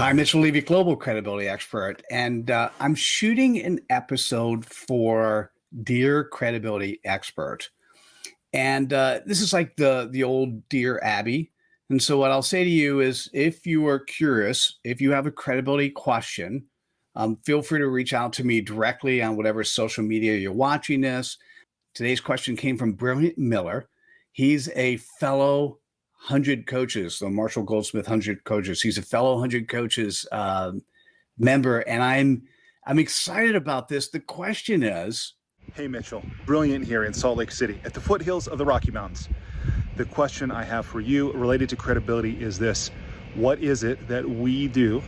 I'm Mitchell Levy, global credibility expert, and I'm shooting an episode for Dear Credibility Expert. And this is like the old Dear Abby. And so what I'll say to you is, if you are curious, if you have a credibility question, feel free to reach out to me directly on whatever social media you're watching this. Today's question came from Brilliant Miller. He's a fellow 100 coaches, the Marshall Goldsmith 100 coaches. He's a fellow 100 coaches member, and I'm excited about this. The question is, hey Mitchell, Brilliant here in Salt Lake City at the foothills of the Rocky Mountains. The question I have for you related to credibility is this: what is it that we do,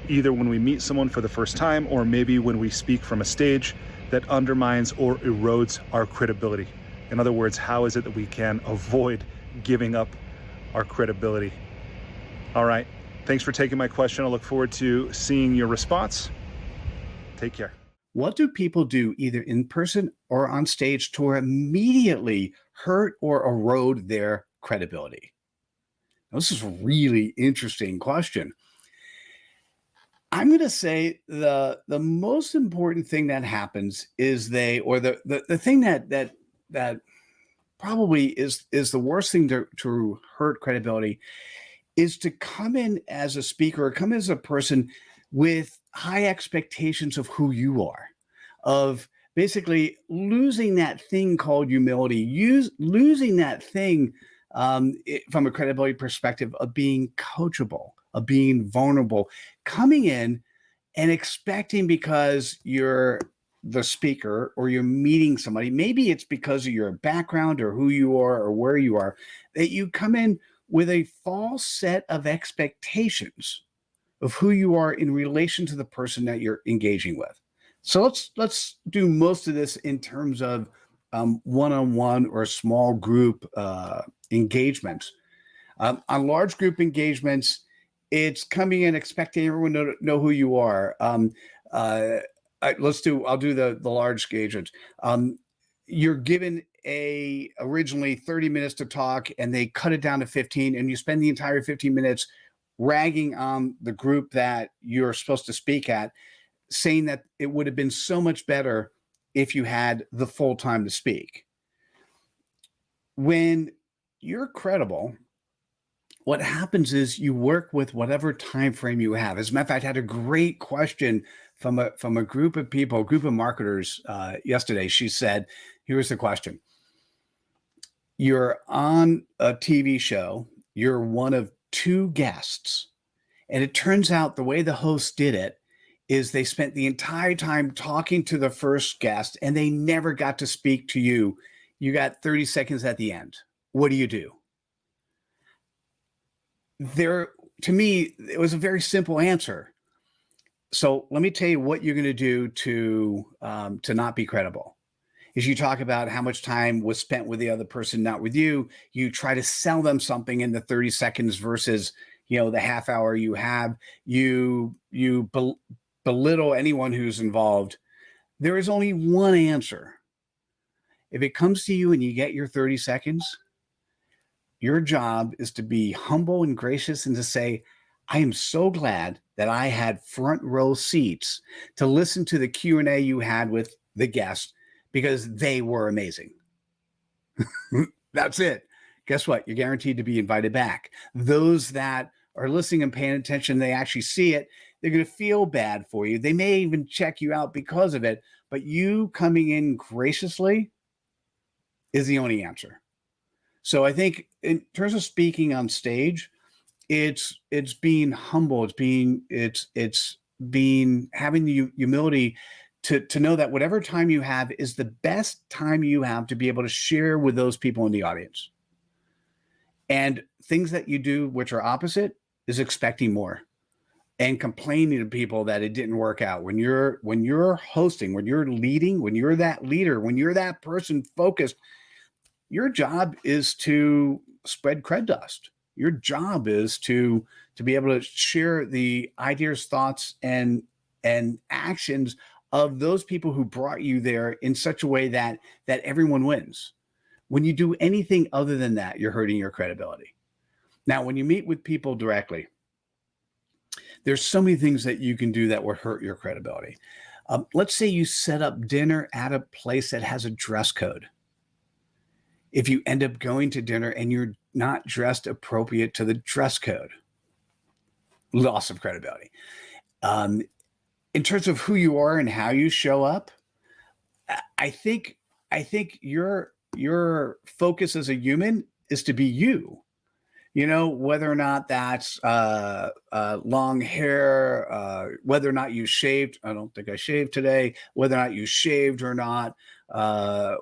either when we meet someone for the first time or maybe when we speak from a stage, that undermines or erodes our credibility? In other words, how is it that we can avoid giving up our credibility? All right, thanks for taking my question. I look forward to seeing your response. Take care. what do people do either in person or on stage to immediately hurt or erode their credibility? Now, this is a really interesting question. I'm going to say the most important thing that happens is the thing that probably is the worst thing to hurt credibility is to come in as a speaker or come as a person with high expectations of who you are, of basically losing that thing called humility, losing that thing from a credibility perspective of being coachable, of being vulnerable, coming in and expecting because you're the speaker or you're meeting somebody, maybe it's because of your background or who you are or where you are, that you come in with a false set of expectations of who you are in relation to the person that you're engaging with. So let's do most of this in terms of one-on-one or small group engagements. On large group engagements, it's coming in expecting everyone to know who you are. I'll do the large engagements. You're given originally 30 minutes to talk and they cut it down to 15, and you spend the entire 15 minutes ragging on the group that you're supposed to speak at, saying that it would have been so much better if you had the full time to speak. When you're credible, what happens is you work with whatever time frame you have. As a matter of fact, I had a great question from a group of people, a group of marketers yesterday. She said, here's the question. You're on a TV show. You're one of two guests. And it turns out the way the host did it is they spent the entire time talking to the first guest and they never got to speak to you. You got 30 seconds at the end. What do you do? To me, it was a very simple answer. So let me tell you what you're going to do to not be credible. Is you talk about how much time was spent with the other person, not with you. You try to sell them something in the 30 seconds versus, the half hour you have. You belittle anyone who's involved. There is only one answer. If it comes to you and you get your 30 seconds, your job is to be humble and gracious and to say, I am so glad that I had front row seats to listen to the Q&A you had with the guest because they were amazing. That's it. Guess what? You're guaranteed to be invited back. Those that are listening and paying attention, they actually see it. They're going to feel bad for you. They may even check you out because of it, but you coming in graciously is the only answer. So I think in terms of speaking on stage, it's being humble. It's being having the humility to know that whatever time you have is the best time you have to be able to share with those people in the audience. And things that you do which are opposite is expecting more and complaining to people that it didn't work out. When you're hosting, when you're leading, when you're that leader, when you're that person focused, your job is to spread Credust. Your job is to be able to share the ideas, thoughts, and actions of those people who brought you there in such a way that everyone wins. When you do anything other than that, you're hurting your credibility. Now, when you meet with people directly, There's so many things that you can do that would hurt your credibility. Let's say you set up dinner at a place that has a dress code. If you end up going to dinner and you're not dressed appropriate to the dress code, loss of credibility. In terms of who you are and how you show up, I think your focus as a human is to be you. You know, whether or not that's long hair, whether or not you shaved. I don't think I shaved today. Whether or not you shaved or not,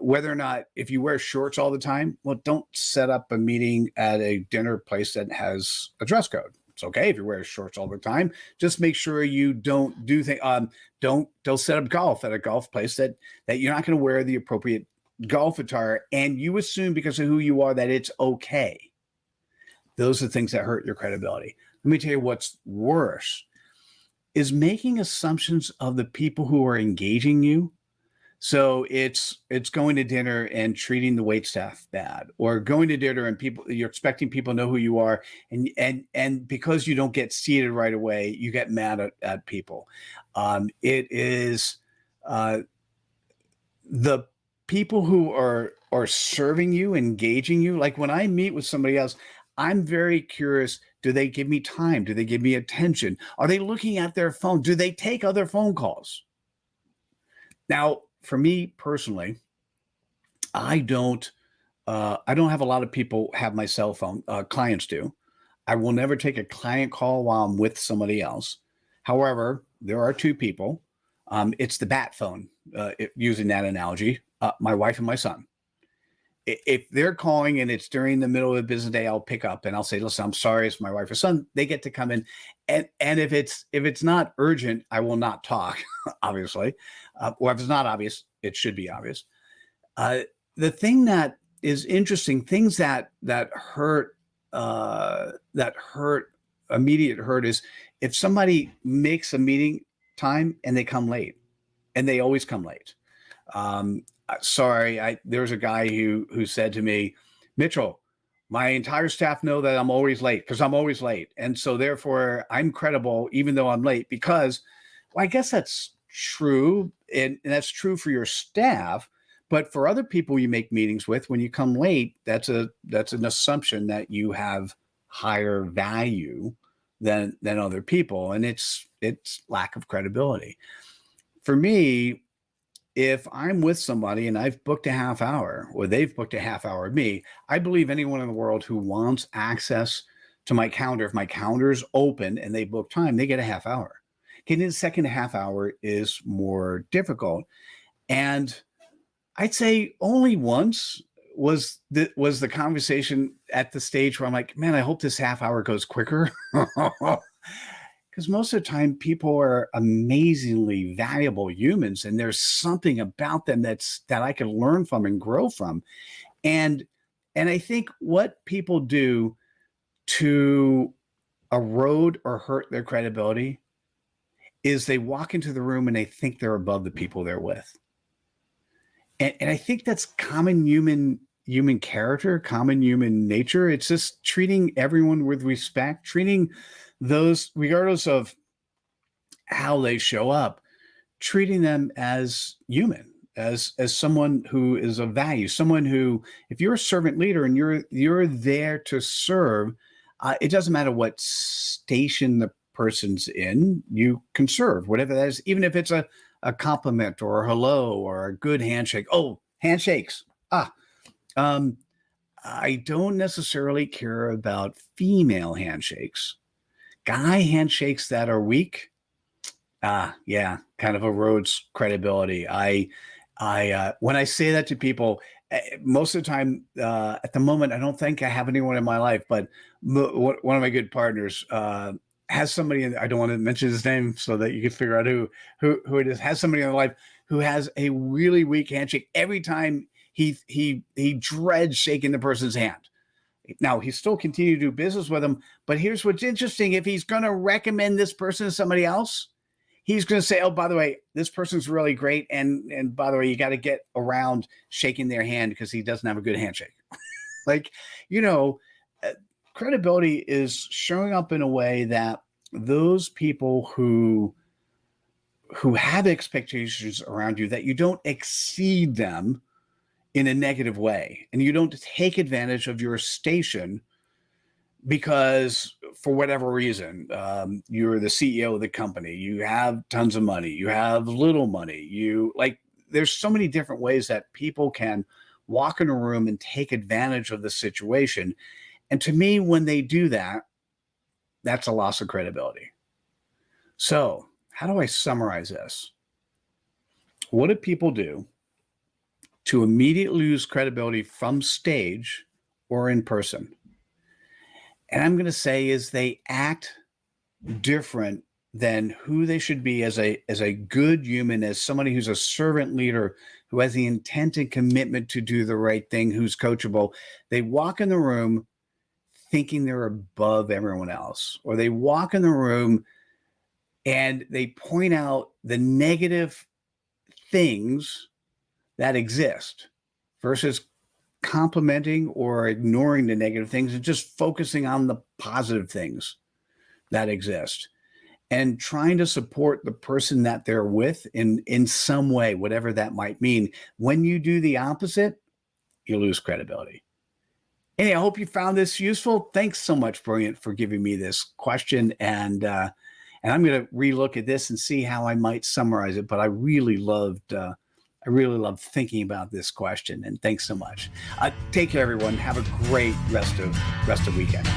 whether or not if you wear shorts all the time. Well, don't set up a meeting at a dinner place that has a dress code. It's okay if you wear shorts all the time. Just make sure you don't do things. Don't set up golf at a golf place that you're not going to wear the appropriate golf attire, and you assume because of who you are that it's okay. Those are things that hurt your credibility. Let me tell you what's worse is making assumptions of the people who are engaging you. So it's going to dinner and treating the waitstaff bad, or going to dinner and you're expecting people to know who you are, and because you don't get seated right away, you get mad at people. It is the people who are serving you, engaging you. Like when I meet with somebody else, I'm very curious. Do they give me time? Do they give me attention? Are they looking at their phone? Do they take other phone calls? Now, for me personally, I don't have a lot of people have my cell phone. Clients do. I will never take a client call while I'm with somebody else. However, there are two people. It's the bat phone, using that analogy, my wife and my son. If they're calling and it's during the middle of the business day, I'll pick up and I'll say, listen, I'm sorry, it's my wife or son. They get to come in. And if it's not urgent, I will not talk, obviously. Or if it's not obvious, it should be obvious. The thing that is interesting, things that hurt, immediate hurt, is if somebody makes a meeting time and they come late, and they always come late. Sorry, there's a guy who said to me, Mitchell, my entire staff know that I'm always late because I'm always late. And so therefore I'm credible even though I'm late because, well, I guess that's true. And that's true for your staff. But for other people you make meetings with, when you come late, that's an assumption that you have higher value than other people. And it's lack of credibility. For me, if I'm with somebody and I've booked a half hour or they've booked a half hour of me, I believe anyone in the world who wants access to my calendar, if my calendar is open and they book time, they get a half hour. Getting the second half hour is more difficult. And I'd say only once was the conversation at the stage where I'm like, man, I hope this half hour goes quicker. Because most of the time people are amazingly valuable humans and there's something about them that I can learn from and grow from. And I think what people do to erode or hurt their credibility is they walk into the room and they think they're above the people they're with. And I think that's common human character, common human nature. It's just treating everyone with respect, treating those, regardless of how they show up, treating them as human, as someone who is of value, someone who, if you're a servant leader and you're there to serve, it doesn't matter what station the person's in, you can serve, whatever that is, even if it's a compliment or a hello or a good handshake. Oh, handshakes. I don't necessarily care about female handshakes. Guy handshakes that are weak, kind of erodes credibility. When I say that to people, most of the time, at the moment, I don't think I have anyone in my life, but one of my good partners has somebody, and I don't want to mention his name so that you can figure out who it is, has somebody in their life who has a really weak handshake. Every time he dreads shaking the person's hand. Now, he still continue to do business with them, but here's what's interesting. If he's going to recommend this person to somebody else, he's going to say, oh, by the way, this person's really great. And by the way, you got to get around shaking their hand because he doesn't have a good handshake. Credibility is showing up in a way that those people who have expectations around you, that you don't exceed them in a negative way, and you don't take advantage of your station because for whatever reason, you're the CEO of the company, you have tons of money, you have little money, there's so many different ways that people can walk in a room and take advantage of the situation. And to me, when they do that, that's a loss of credibility. So how do I summarize this? What do people do to immediately lose credibility from stage or in person? And I'm going to say is they act different than who they should be as a good human, as somebody who's a servant leader, who has the intent and commitment to do the right thing, who's coachable. They walk in the room thinking they're above everyone else, or they walk in the room and they point out the negative things that exist versus complimenting or ignoring the negative things and just focusing on the positive things that exist and trying to support the person that they're with in some way, whatever that might mean. When you do the opposite, you lose credibility. Anyway, I hope you found this useful. Thanks so much, Brilliant, for giving me this question. And I'm going to relook at this and see how I might summarize it. But I really loved thinking about this question. And thanks so much. Take care, everyone. Have a great rest of weekend.